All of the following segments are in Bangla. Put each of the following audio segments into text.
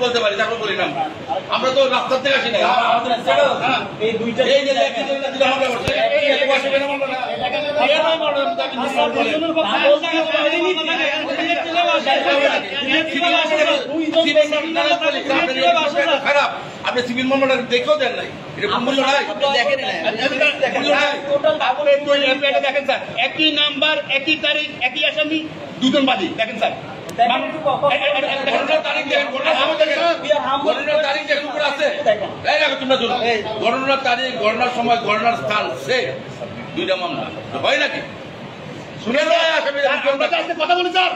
বলতে পারি তারপর বলি না আমরা তো রাস্তার থেকে আসি না এই দুইটা খারাপ আপনি সিভিল মামলাটা দেখেও দেন নাই দেখেন স্যার একই নাম্বার একই তারিখ একই আসামি দুজন বাদী দেখেন স্যার গণনার তারিখ গণনার সময় গণনার স্থান সে দুইটা মামলা হয় নাকি কথা বলি স্যার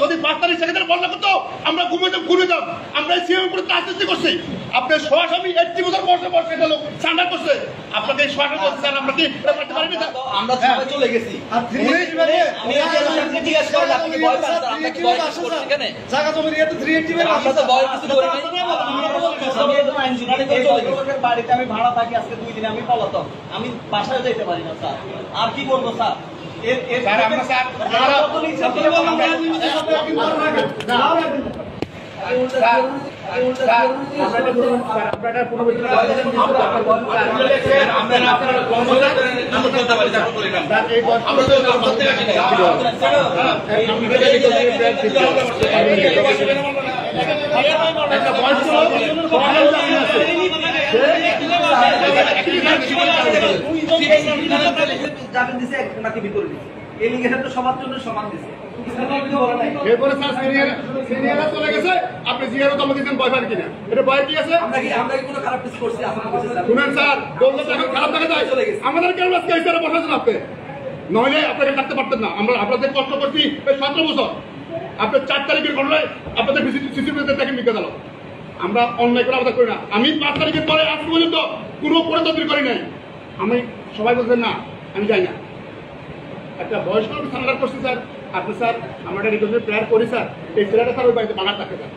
যদি 5 তারিখ সেকেন্ডের বন্ধ করতো আমরা ঘুরে যাব আমরা সিএম করে রাজনীতি করছি আপনার সরাসরি 80 বছর বয়সে লোক সান্ডার করছে আপনাদের সরাসরি বলছে স্যার আমরা কি করতে পারবি না আমরা সবাই চলে গেছি আর 380 মানে আমি আপনাকে জিজ্ঞাসা করলাম আপনি কি ভয় পাচ্ছেন আমরা কি ভয় করছি কেন জায়গা জমি নিয়ে তো 380 মানে আমরা তো ভয় কিছু করি নাই আমি একদম আইনজীবী করে চলে গেছি বাড়িতে আমি ভাড়া থাকি আজকে 2 দিন আমি পলাতক আমি বাসায় যেতে পারি না স্যার আর কি করব স্যার সবার জন্য সমান দিচ্ছে চলে গেছে আপনি জিয়ারও তো দিচ্ছেন ভয় পান কিনা এটা ভয় কি আছে আমরা কি কোনো খারাপ কিছু করছি শুনেন স্যার বলতে এখন খারাপ দেখা যায় আমাদের কেন আজকে হিসাবে বসাচ্ছেন আপনি নইলে আপনাকে থাকতে পারতেন না আমরা আপনাদের কষ্ট করছি 17 বছর আপনার 4 তারিখের ঘটনায় আপনাদের সিসিটিভিতে দেখেন বিজ্ঞান আলো আমরা অন্যায় করে আমাদের করি না আমি 5 তারিখের পরে আজ পর্যন্ত কোনো পরিবর্তন করি নাই আমি সবাই বলছেন না আমি যাই না একটা বয়স্ক সান্ডার করছি স্যার আপনি স্যার আমরা একটা রিকোয়েস্ট প্রেয়ার করি স্যার এই ছেলেটা স্যার ওই বাড়িতে বাগার থাকে স্যার